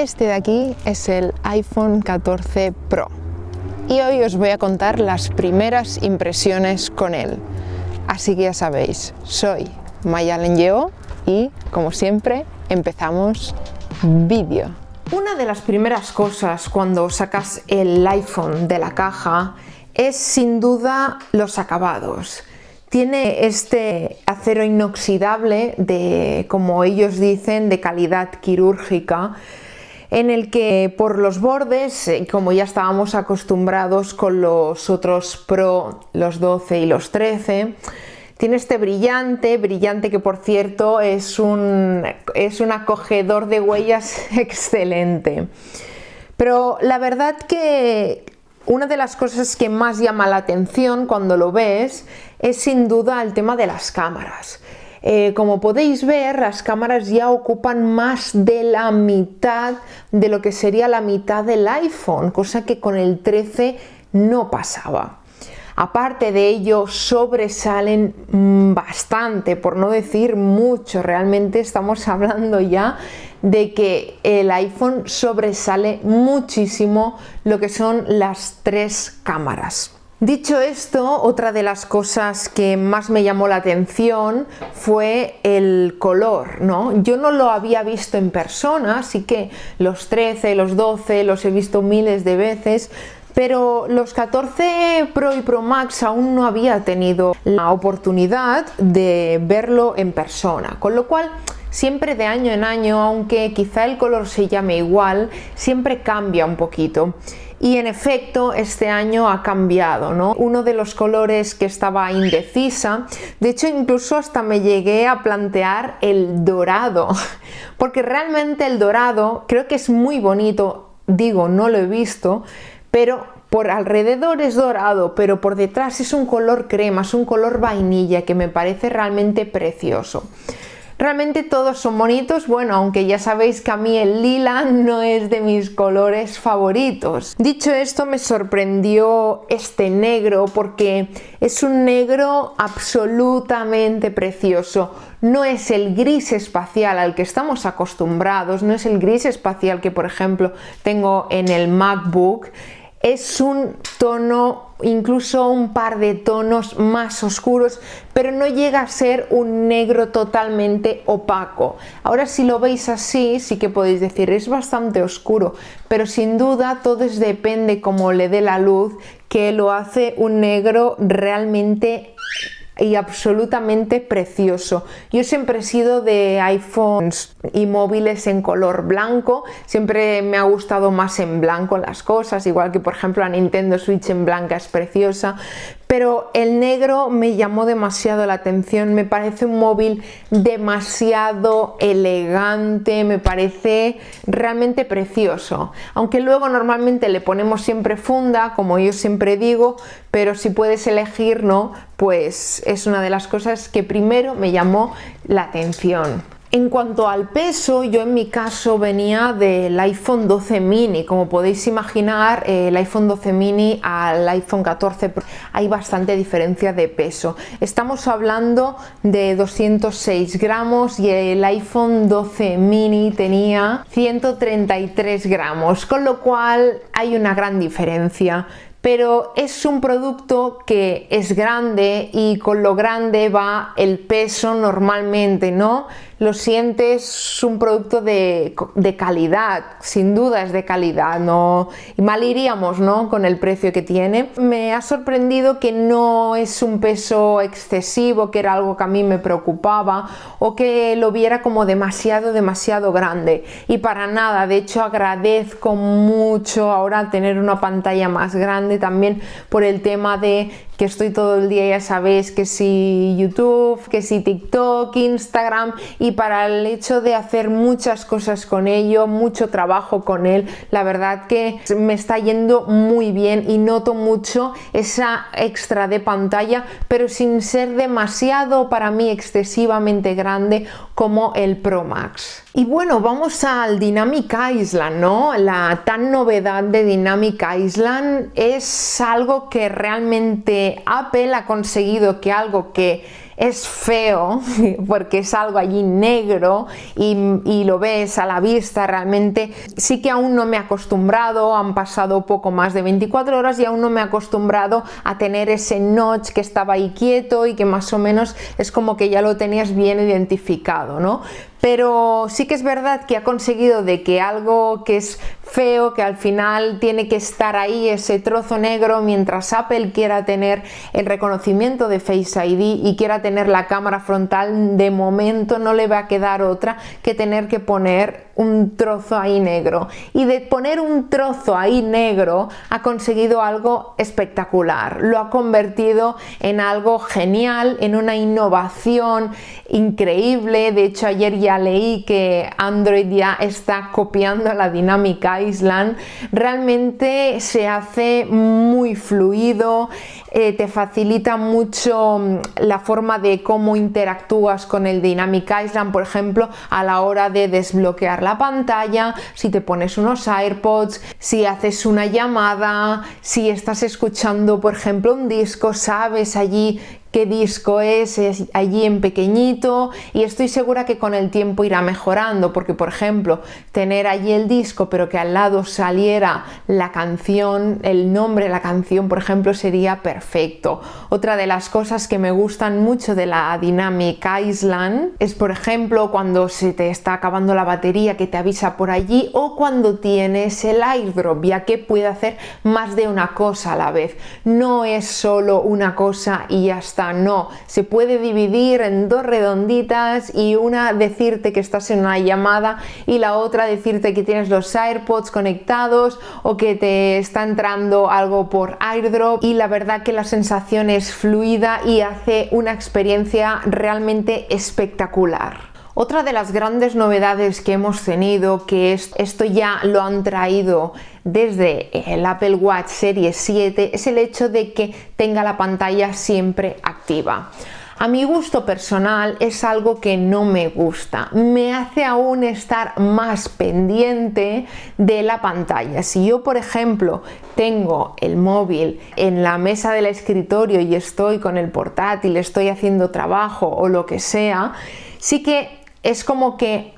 Este de aquí es el iPhone 14 Pro y hoy os voy a contar las primeras impresiones con él. Así que ya sabéis, soy Mayalen Lleó y, como siempre, empezamos vídeo. Una de las primeras cosas cuando sacas el iPhone de la caja es sin duda los acabados. Tiene este acero inoxidable de, como ellos dicen, de calidad quirúrgica, en el que por los bordes, como ya estábamos acostumbrados con los otros Pro, los 12 y los 13, tiene este brillante que por cierto es un acogedor de huellas excelente. Pero la verdad que una de las cosas que más llama la atención cuando lo ves es sin duda el tema de las cámaras. Como podéis ver, las cámaras ya ocupan más de la mitad de lo que sería la mitad del iPhone, cosa que con el 13 no pasaba. Aparte de ello, sobresalen bastante, por no decir mucho. Realmente estamos hablando ya de que el iPhone sobresale muchísimo lo que son las tres cámaras. Dicho esto, otra de las cosas que más me llamó la atención fue el color, ¿no? Yo no lo había visto en persona, así que los 13, los 12 los he visto miles de veces, pero los 14 Pro y Pro Max aún no había tenido la oportunidad de verlo en persona, con lo cual siempre de año en año, aunque quizá el color se llame igual, siempre cambia un poquito. Y en efecto, este año ha cambiado, ¿no? Uno de los colores que estaba indecisa, de hecho incluso hasta me llegué a plantear el dorado, porque realmente el dorado creo que es muy bonito, digo, no lo he visto, pero por alrededor es dorado, pero por detrás es un color crema, es un color vainilla que me parece realmente precioso. Realmente todos son bonitos, bueno, aunque ya sabéis que a mí el lila no es de mis colores favoritos. Dicho esto, me sorprendió este negro porque es un negro absolutamente precioso. No es el gris espacial al que estamos acostumbrados, no es el gris espacial que, por ejemplo, tengo en el MacBook. Es un tono, incluso un par de tonos más oscuros, pero no llega a ser un negro totalmente opaco. Ahora, si lo veis así, sí que podéis decir, es bastante oscuro, pero sin duda todo depende cómo le dé la luz, que lo hace un negro realmente y absolutamente precioso. Yo siempre he sido de iPhones y móviles en color blanco, siempre me ha gustado más en blanco las cosas, igual que por ejemplo la Nintendo Switch en blanca es preciosa, pero el negro me llamó demasiado la atención, me parece un móvil demasiado elegante, me parece realmente precioso, aunque luego normalmente le ponemos siempre funda, como yo siempre digo, pero si puedes elegir, ¿no? Pues es una de las cosas que primero me llamó la atención. En cuanto al peso, yo en mi caso venía del iPhone 12 mini. Como podéis imaginar, el iPhone 12 mini al iPhone 14 Pro hay bastante diferencia de peso. Estamos hablando de 206 gramos y el iPhone 12 mini tenía 133 gramos, con lo cual hay una gran diferencia. Pero es un producto que es grande y con lo grande va el peso normalmente, ¿no? Lo sientes, es un producto de calidad, sin duda es de calidad, ¿no? Y mal iríamos, ¿no? Con el precio que tiene. Me ha sorprendido que no es un peso excesivo, que era algo que a mí me preocupaba, o que lo viera como demasiado grande. Y para nada, de hecho agradezco mucho ahora tener una pantalla más grande también por el tema de que estoy todo el día, ya sabéis, que si YouTube, que si TikTok, Instagram, y para el hecho de hacer muchas cosas con ello, mucho trabajo con él, la verdad que me está yendo muy bien y noto mucho esa extra de pantalla, pero sin ser demasiado, para mí, excesivamente grande como el Pro Max. Y bueno, vamos al Dynamic Island, ¿no? La tan novedad de Dynamic Island es algo que realmente Apple ha conseguido, que algo que es feo porque es algo allí negro y lo ves a la vista. Realmente sí que aún no me he acostumbrado, han pasado poco más de 24 horas y aún no me he acostumbrado a tener ese notch que estaba ahí quieto y que más o menos es como que ya lo tenías bien identificado, ¿no? Pero sí que es verdad que ha conseguido de que algo que es feo, que al final tiene que estar ahí ese trozo negro, mientras Apple quiera tener el reconocimiento de Face ID y quiera tener la cámara frontal, de momento no le va a quedar otra que tener que poner un trozo ahí negro. Y de poner un trozo ahí negro ha conseguido algo espectacular, lo ha convertido en algo genial, en una innovación increíble. De hecho, ayer ya leí que Android ya está copiando la Dynamic Island. Realmente se hace muy fluido, te facilita mucho la forma de cómo interactúas con el Dynamic Island, por ejemplo, a la hora de desbloquear la pantalla, si te pones unos AirPods, si haces una llamada, si estás escuchando, por ejemplo, un disco, sabes allí qué disco es allí en pequeñito, y estoy segura que con el tiempo irá mejorando, porque por ejemplo tener allí el disco pero que al lado saliera la canción, el nombre de la canción, por ejemplo, sería perfecto. Otra de las cosas que me gustan mucho de la Dynamic Island es, por ejemplo, cuando se te está acabando la batería, que te avisa por allí, o cuando tienes el AirDrop, ya que puede hacer más de una cosa a la vez. No es solo una cosa y ya está. No, se puede dividir en dos redonditas, y una decirte que estás en una llamada y la otra decirte que tienes los AirPods conectados o que te está entrando algo por AirDrop, y la verdad que la sensación es fluida y hace una experiencia realmente espectacular. Otra de las grandes novedades que hemos tenido, que esto ya lo han traído desde el Apple Watch Series 7, es el hecho de que tenga la pantalla siempre activa. A mi gusto personal es algo que no me gusta, me hace aún estar más pendiente de la pantalla. Si yo, por ejemplo, tengo el móvil en la mesa del escritorio y estoy con el portátil, estoy haciendo trabajo o lo que sea, sí que es como que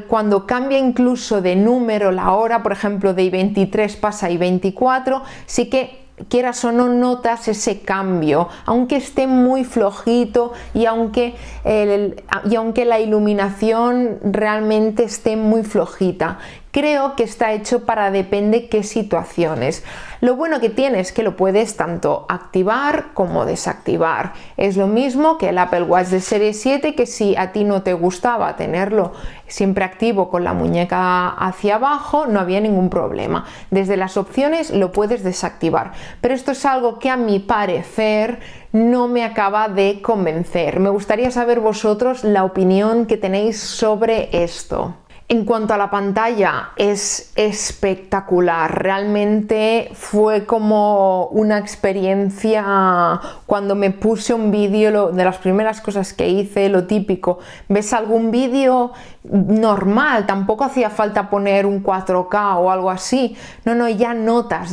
cuando cambia incluso de número la hora, por ejemplo, de 23 pasa a 24, sí que quieras o no notas ese cambio, aunque esté muy flojito y aunque la iluminación realmente esté muy flojita. Creo que está hecho para depende qué situaciones. Lo bueno que tiene es que lo puedes tanto activar como desactivar. Es lo mismo que el Apple Watch de serie 7, que si a ti no te gustaba tenerlo siempre activo con la muñeca hacia abajo, no había ningún problema. Desde las opciones lo puedes desactivar. Pero esto es algo que a mi parecer no me acaba de convencer. Me gustaría saber vosotros la opinión que tenéis sobre esto. En cuanto a la pantalla, es espectacular, realmente fue como una experiencia. Cuando me puse un vídeo, de las primeras cosas que hice, lo típico, ves algún vídeo normal, tampoco hacía falta poner un 4K o algo así, no, ya notas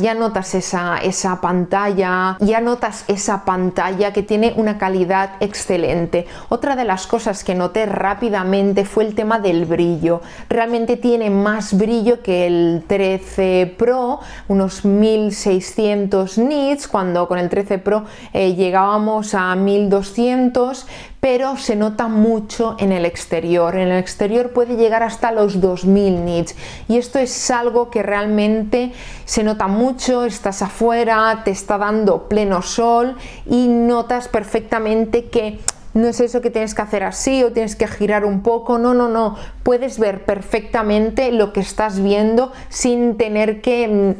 esa pantalla, ya notas esa pantalla que tiene una calidad excelente. Otra de las cosas que noté rápidamente fue el tema del brillo. Realmente tiene más brillo que el 13 Pro, unos 1600 nits, cuando con el 13 Pro llegábamos a 1200, pero se nota mucho en el exterior. En el exterior puede llegar hasta los 2000 nits, y esto es algo que realmente se nota mucho. Estás afuera, te está dando pleno sol y notas perfectamente que no es eso que tienes que hacer así o tienes que girar un poco, no, puedes ver perfectamente lo que estás viendo sin tener que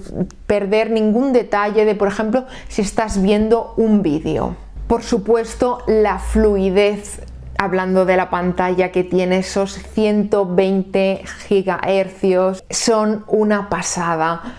perder ningún detalle de, por ejemplo, si estás viendo un vídeo. Por supuesto, la fluidez, hablando de la pantalla, que tiene esos 120 GHz, son una pasada.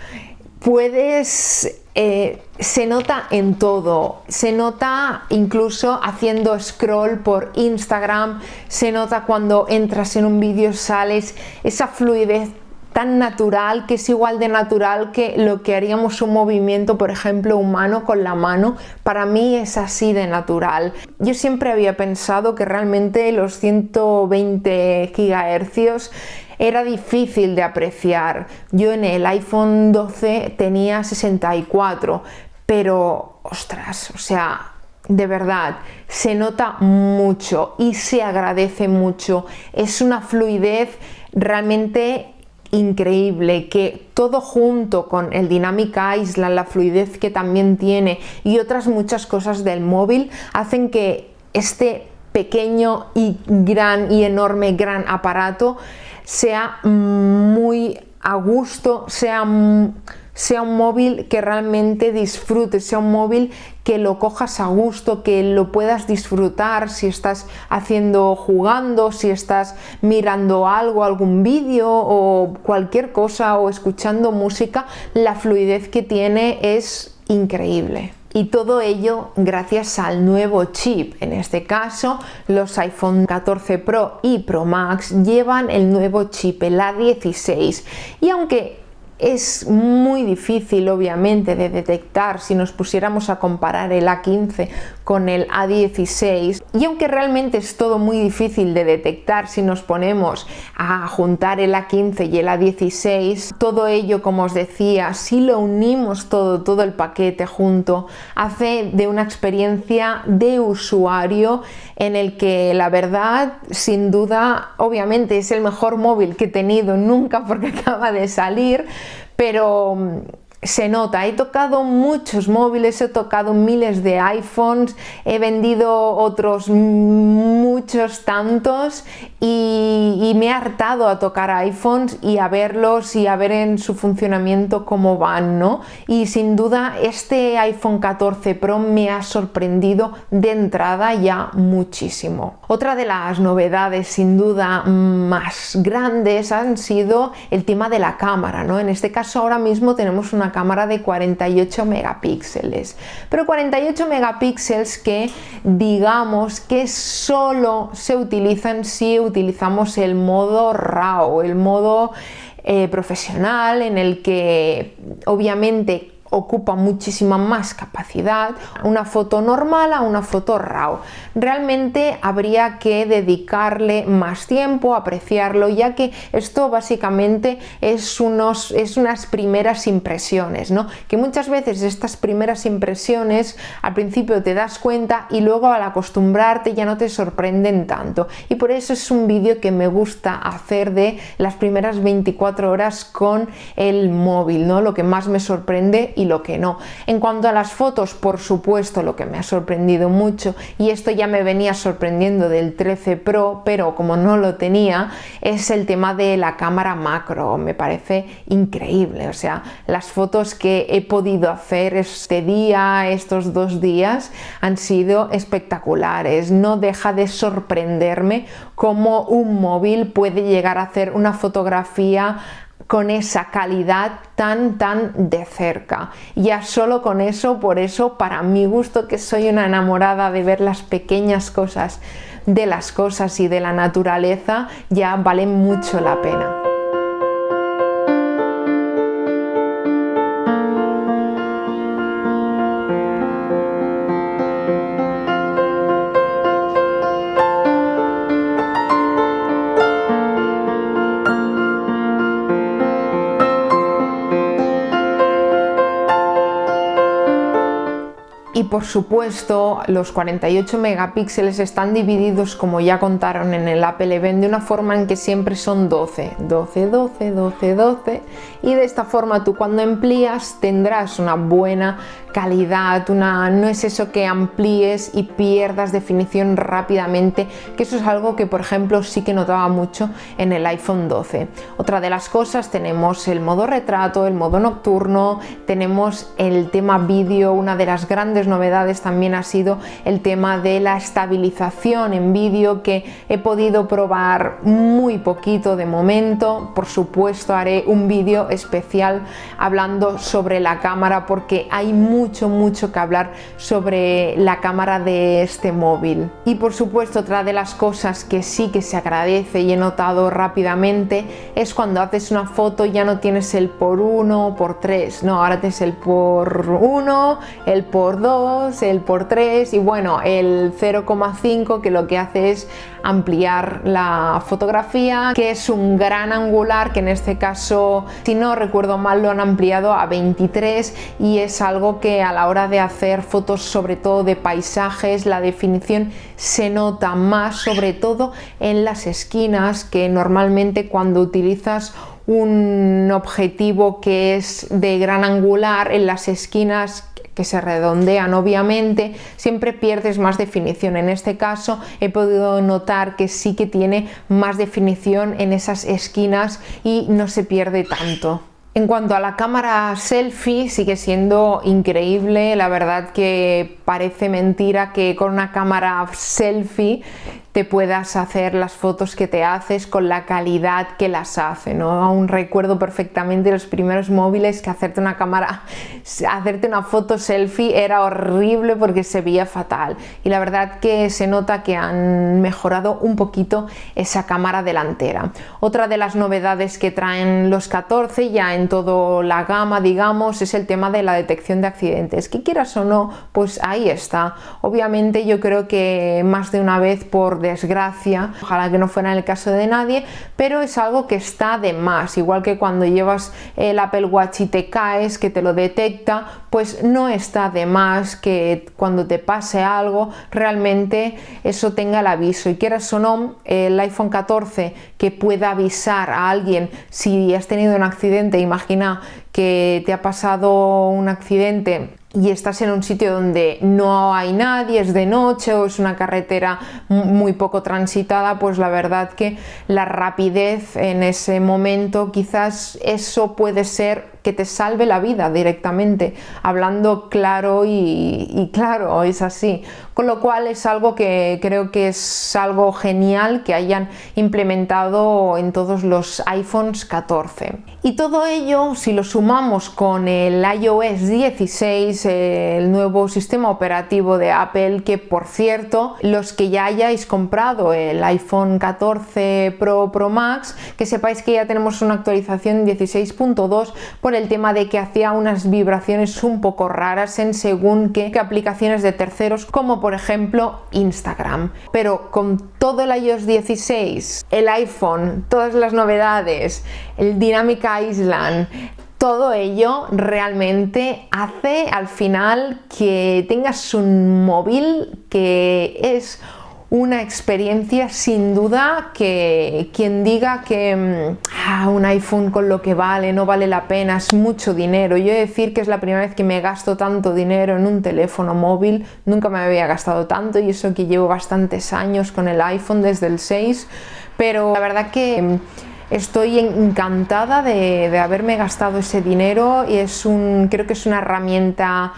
Se nota en todo, se nota incluso haciendo scroll por Instagram, se nota cuando entras en un vídeo, sales, esa fluidez tan natural, que es igual de natural que lo que haríamos un movimiento, por ejemplo, humano con la mano. Para mí es así de natural. Yo siempre había pensado que realmente los 120 GHz era difícil de apreciar. Yo en el iPhone 12 tenía 64, pero ostras, o sea, de verdad, se nota mucho y se agradece mucho. Es una fluidez realmente increíble, que todo junto con el Dynamic Island, la fluidez que también tiene y otras muchas cosas del móvil hacen que este pequeño y enorme gran aparato sea muy a gusto, sea un móvil que realmente disfrutes, sea un móvil que lo cojas a gusto, que lo puedas disfrutar si estás jugando, si estás mirando algo, algún vídeo o cualquier cosa, o escuchando música. La fluidez que tiene es increíble. Y todo ello gracias al nuevo chip. En este caso, los iPhone 14 Pro y Pro Max llevan el nuevo chip, el A16. Y aunque es muy difícil, obviamente, de detectar si nos pusiéramos a comparar el A15 con el A16, y aunque realmente es todo muy difícil de detectar si nos ponemos a juntar el A15 y el A16, todo ello, como os decía, si lo unimos todo el paquete junto, hace de una experiencia de usuario en el que la verdad, sin duda, obviamente es el mejor móvil que he tenido nunca porque acaba de salir, pero se nota. He tocado muchos móviles, he tocado miles de iPhones, he vendido otros muchos tantos y me he hartado a tocar iPhones y a verlos y a ver en su funcionamiento cómo van, ¿no? Y sin duda este iPhone 14 Pro me ha sorprendido de entrada ya muchísimo. Otra de las novedades sin duda más grandes han sido el tema de la cámara, ¿no? En este caso ahora mismo tenemos una cámara de 48 megapíxeles, pero 48 megapíxeles que digamos que solo se utilizan si utilizamos el modo RAW, el modo profesional, en el que obviamente ocupa muchísima más capacidad una foto normal a una foto RAW. Realmente habría que dedicarle más tiempo a apreciarlo, ya que esto básicamente es unas primeras impresiones, ¿no? Que muchas veces estas primeras impresiones al principio te das cuenta y luego al acostumbrarte ya no te sorprenden tanto, y por eso es un vídeo que me gusta hacer de las primeras 24 horas con el móvil, ¿no? Lo que más me sorprende y lo que no. En cuanto a las fotos, por supuesto, lo que me ha sorprendido mucho, y esto ya me venía sorprendiendo del 13 Pro, pero como no lo tenía, es el tema de la cámara macro. Me parece increíble, o sea, las fotos que he podido hacer estos 2 días han sido espectaculares. No deja de sorprenderme cómo un móvil puede llegar a hacer una fotografía con esa calidad tan de cerca. Ya solo con eso, por eso, para mi gusto, que soy una enamorada de ver las pequeñas cosas de las cosas y de la naturaleza, ya vale mucho la pena. Y por supuesto, los 48 megapíxeles están divididos, como ya contaron en el Apple Event, de una forma en que siempre son 12, 12, 12, 12, 12, y de esta forma tú cuando amplías tendrás una buena calidad, no es eso que amplíes y pierdas definición rápidamente, que eso es algo que por ejemplo sí que notaba mucho en el iPhone 12. Otra de las cosas, tenemos el modo retrato, el modo nocturno, tenemos el tema vídeo. Una de las grandes novedades también ha sido el tema de la estabilización en vídeo, que he podido probar muy poquito de momento. Por supuesto haré un vídeo especial hablando sobre la cámara, porque hay mucho que hablar sobre la cámara de este móvil. Y por supuesto, otra de las cosas que sí que se agradece y he notado rápidamente es cuando haces una foto ya no tienes el por 1, por 3, no, ahora tienes el por 1, el por 2, el por 3 y bueno, el 0,5, que lo que hace es ampliar la fotografía, que es un gran angular, que en este caso, si no recuerdo mal, lo han ampliado a 23, y es algo que a la hora de hacer fotos, sobre todo de paisajes, la definición se nota más, sobre todo en las esquinas, que normalmente cuando utilizas un objetivo que es de gran angular, en las esquinas que se redondean obviamente siempre pierdes más definición. En este caso he podido notar que sí que tiene más definición en esas esquinas y no se pierde tanto. En cuanto a la cámara selfie, sigue siendo increíble. La verdad que parece mentira que con una cámara selfie te puedas hacer las fotos que te haces con la calidad que las hace, ¿no? Aún recuerdo perfectamente los primeros móviles que hacerte una foto selfie era horrible porque se veía fatal, y la verdad que se nota que han mejorado un poquito esa cámara delantera. Otra de las novedades que traen los 14 ya en toda la gama, digamos, es el tema de la detección de accidentes, que quieras o no, pues ahí está. Obviamente yo creo que más de una vez, por desgracia, ojalá que no fuera en el caso de nadie, pero es algo que está de más, igual que cuando llevas el Apple Watch y te caes, que te lo detecta, pues no está de más que cuando te pase algo realmente eso tenga el aviso, y quieras o no, el iPhone 14 que pueda avisar a alguien si has tenido un accidente. Imagina que te ha pasado un accidente y estás en un sitio donde no hay nadie, es de noche o es una carretera muy poco transitada, pues la verdad que la rapidez en ese momento, quizás eso puede ser que te salve la vida directamente, hablando claro y claro, es así. Con lo cual es algo que creo que es algo genial que hayan implementado en todos los iPhones 14. Y todo ello, si lo sumamos con el iOS 16, el nuevo sistema operativo de Apple, que por cierto, los que ya hayáis comprado el iPhone 14 Pro, Pro Max, que sepáis que ya tenemos una actualización 16.2 por el tema de que hacía unas vibraciones un poco raras en según qué aplicaciones de terceros, como por ejemplo Instagram. Pero con todo el iOS 16, el iPhone, todas las novedades, el Dynamic Island, todo ello realmente hace al final que tengas un móvil que es una experiencia sin duda, que quien diga que un iPhone con lo que vale no vale la pena, es mucho dinero. Yo he de decir que es la primera vez que me gasto tanto dinero en un teléfono móvil, nunca me había gastado tanto, y eso que llevo bastantes años con el iPhone desde el 6, pero la verdad que estoy encantada de haberme gastado ese dinero, y creo que es una herramienta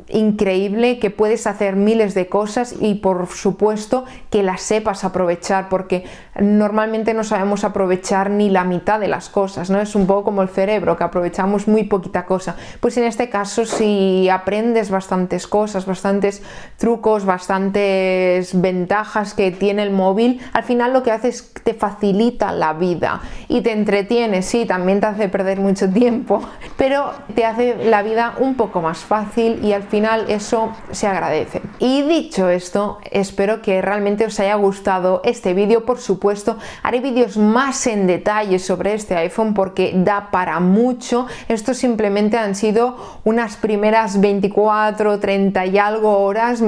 increíble, que puedes hacer miles de cosas y por supuesto que las sepas aprovechar, porque normalmente no sabemos aprovechar ni la mitad de las cosas, ¿no? Es un poco como el cerebro, que aprovechamos muy poquita cosa. Pues en este caso, si aprendes bastantes cosas, bastantes trucos, bastantes ventajas que tiene el móvil, al final lo que hace es que te facilita la vida y te entretiene. Sí, también te hace perder mucho tiempo, pero te hace la vida un poco más fácil, y al final eso se agradece. Y dicho esto, espero que realmente os haya gustado este vídeo. Por supuesto, haré vídeos más en detalle sobre este iPhone porque da para mucho. Esto simplemente han sido unas primeras 24, 30 y algo horas.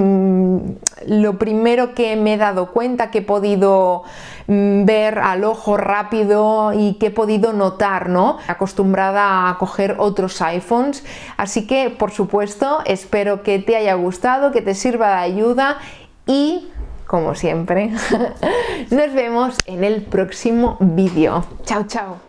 Lo primero que me he dado cuenta, que he podido ver al ojo rápido y que he podido notar, ¿no? Acostumbrada a coger otros iPhones. Así que, por supuesto, espero que te haya gustado, que te sirva de ayuda, y como siempre nos vemos en el próximo vídeo. Chao, chao.